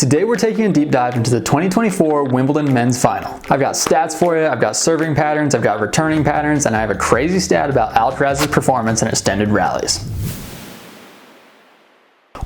Today we're taking a deep dive into the 2024 Wimbledon men's final. I've got stats for you, I've got serving patterns, I've got returning patterns, and I have a crazy stat about Alcaraz's performance in extended rallies.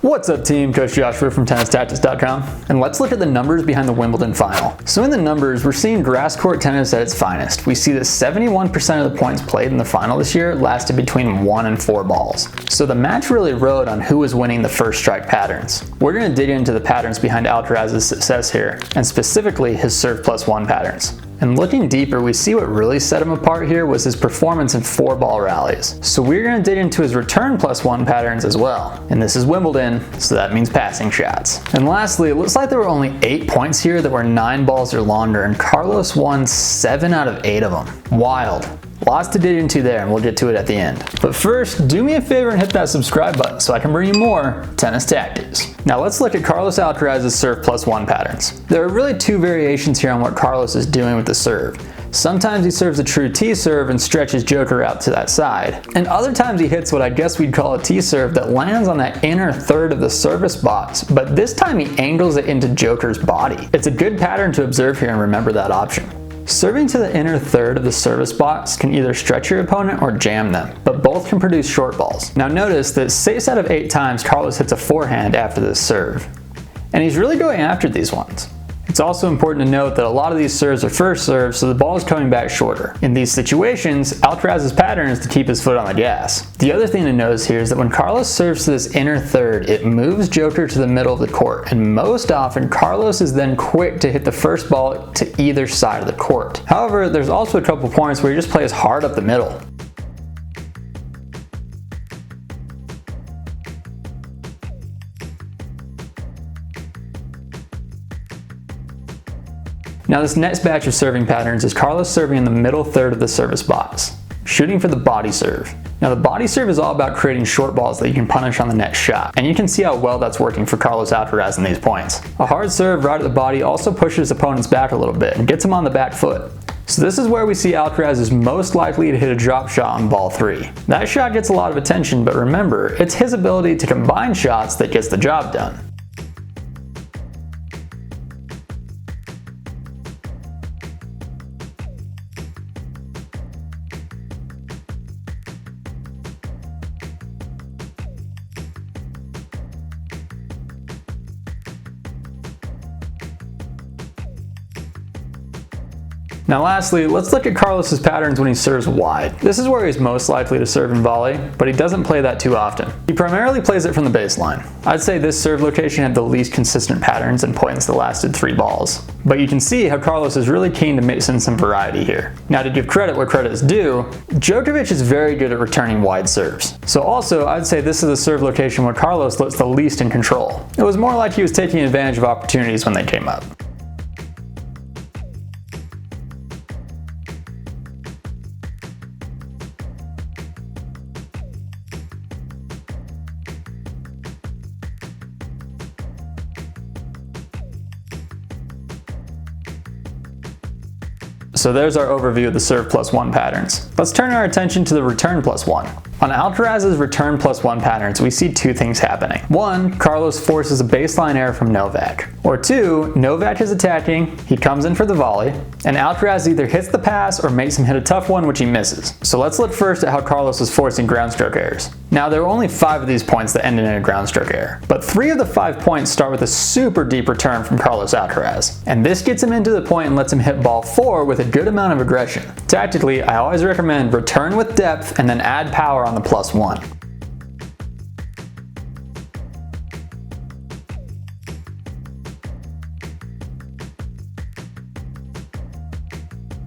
What's up team, Coach Josh here from TennisTactics.com, and let's look at the numbers behind the Wimbledon final. So in the numbers, we're seeing grass court tennis at its finest. We see that 71% of the points played in the final this year lasted between 1 and 4 balls. So the match really rode on who was winning the first strike patterns. We're going to dig into the patterns behind Alcaraz's success here, and specifically his serve plus 1 patterns. And looking deeper, we see what really set him apart here was his performance in 4-ball rallies. So we're going to dig into his return plus 1 patterns as well. And this is Wimbledon, so that means passing shots. And lastly, it looks like there were only 8 points here that were 9 balls or longer, and Carlos won 7 out of 8 of them. Wild. Lots to dig into there, and we'll get to it at the end. But first, do me a favor and hit that subscribe button so I can bring you more tennis tactics. Now let's look at Carlos Alcaraz's serve plus 1 patterns. There are really 2 variations here on what Carlos is doing with the serve. Sometimes he serves a true T serve and stretches Joker out to that side, and other times he hits what I guess we'd call a T serve that lands on that inner third of the service box, but this time he angles it into Joker's body. It's a good pattern to observe here and remember that option. Serving to the inner third of the service box can either stretch your opponent or jam them, but both can produce short balls. Now notice that 6 out of 8 times Carlos hits a forehand after this serve, and he's really going after these ones. It's also important to note that a lot of these serves are first serves, so the ball is coming back shorter. In these situations, Alcaraz's pattern is to keep his foot on the gas. The other thing to notice here is that when Carlos serves to this inner third, it moves Joker to the middle of the court, and most often Carlos is then quick to hit the first ball to either side of the court. However, there's also a couple points where he just plays hard up the middle. Now this next batch of serving patterns is Carlos serving in the middle third of the service box, shooting for the body serve. Now the body serve is all about creating short balls that you can punish on the next shot, and you can see how well that's working for Carlos Alcaraz in these points. A hard serve right at the body also pushes opponents back a little bit and gets him on the back foot. So this is where we see Alcaraz is most likely to hit a drop shot on ball 3. That shot gets a lot of attention, but remember, it's his ability to combine shots that gets the job done. Now lastly, let's look at Carlos's patterns when he serves wide. This is where he's most likely to serve in volley, but he doesn't play that too often. He primarily plays it from the baseline. I'd say this serve location had the least consistent patterns and points that lasted 3 balls. But you can see how Carlos is really keen to mix in some variety here. Now to give credit where credit is due, Djokovic is very good at returning wide serves. So also, I'd say this is a serve location where Carlos looks the least in control. It was more like he was taking advantage of opportunities when they came up. So there's our overview of the serve plus 1 patterns. Let's turn our attention to the return plus 1. On Alcaraz's return plus 1 patterns, we see 2 things happening. 1, Carlos forces a baseline error from Novak. Or 2, Novak is attacking, he comes in for the volley, and Alcaraz either hits the pass or makes him hit a tough one which he misses. So let's look first at how Carlos is forcing ground stroke errors. Now there are only 5 of these points that ended in a ground stroke error, but 3 of the 5 points start with a super deep return from Carlos Alcaraz. And this gets him into the point and lets him hit ball 4 with a good amount of aggression. Tactically, I always recommend return with depth and then add power on the plus 1.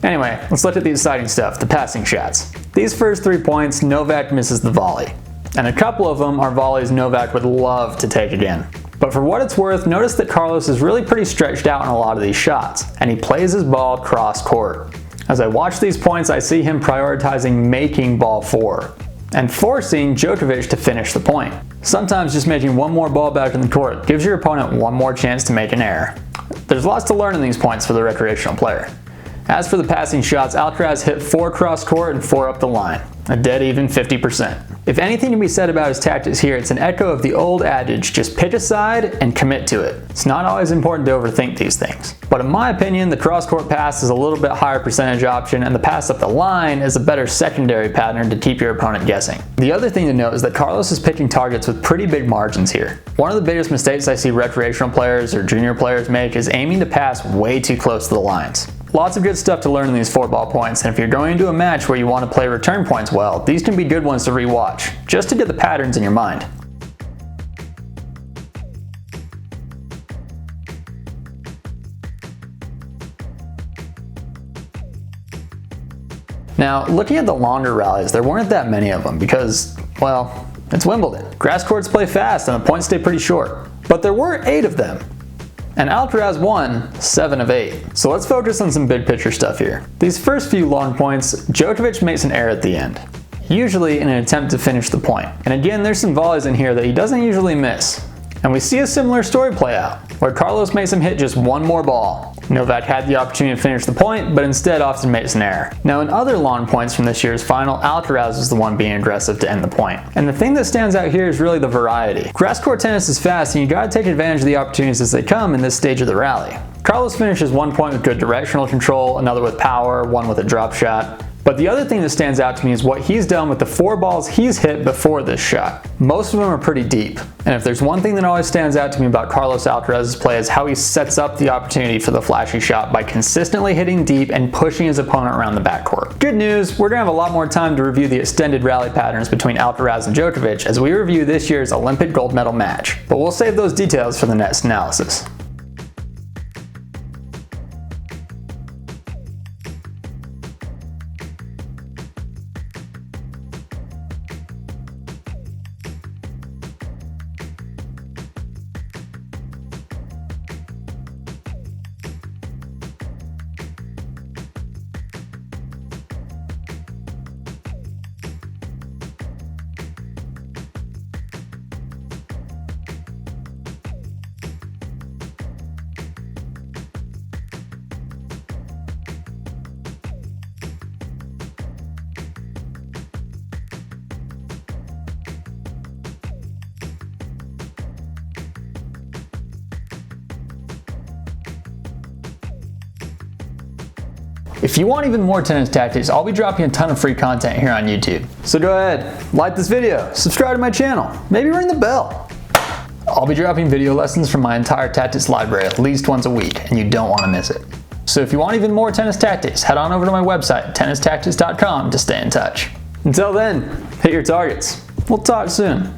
Anyway, let's look at the exciting stuff, the passing shots. These first 3 points, Novak misses the volley. And a couple of them are volleys Novak would love to take again. But for what it's worth, notice that Carlos is really pretty stretched out in a lot of these shots, and he plays his ball cross court. As I watch these points, I see him prioritizing making ball 4, and forcing Djokovic to finish the point. Sometimes just making one more ball back in the court gives your opponent one more chance to make an error. There's lots to learn in these points for the recreational player. As for the passing shots, Alcaraz hit 4 cross court and 4 up the line, a dead even 50%. If anything can be said about his tactics here, it's an echo of the old adage, just pitch aside and commit to it. It's not always important to overthink these things. But in my opinion, the cross-court pass is a little bit higher percentage option, and the pass up the line is a better secondary pattern to keep your opponent guessing. The other thing to note is that Carlos is picking targets with pretty big margins here. One of the biggest mistakes I see recreational players or junior players make is aiming to pass way too close to the lines. Lots of good stuff to learn in these 4-ball points, and if you're going into a match where you want to play return points well, these can be good ones to rewatch, just to get the patterns in your mind. Now, looking at the longer rallies, there weren't that many of them because, well, it's Wimbledon. Grass courts play fast and the points stay pretty short. But there were 8 of them. And Alcaraz won 7 of 8. So let's focus on some big picture stuff here. These first few long points, Djokovic makes an error at the end, usually in an attempt to finish the point. And again, there's some volleys in here that he doesn't usually miss. And we see a similar story play out, where Carlos makes him hit just one more ball. Novak had the opportunity to finish the point, but instead often makes an error. Now in other long points from this year's final, Alcaraz is the one being aggressive to end the point. And the thing that stands out here is really the variety. Grass court tennis is fast, and you gotta take advantage of the opportunities as they come in this stage of the rally. Carlos finishes one point with good directional control, another with power, one with a drop shot. But the other thing that stands out to me is what he's done with the 4 balls he's hit before this shot. Most of them are pretty deep. And if there's one thing that always stands out to me about Carlos Alcaraz's play is how he sets up the opportunity for the flashy shot by consistently hitting deep and pushing his opponent around the backcourt. Good news, we're gonna have a lot more time to review the extended rally patterns between Alcaraz and Djokovic as we review this year's Olympic gold medal match. But we'll save those details for the next analysis. If you want even more tennis tactics, I'll be dropping a ton of free content here on YouTube. So go ahead, like this video, subscribe to my channel, maybe ring the bell. I'll be dropping video lessons from my entire tactics library at least once a week, and you don't want to miss it. So if you want even more tennis tactics, head on over to my website, tennistactics.com, to stay in touch. Until then, hit your targets. We'll talk soon.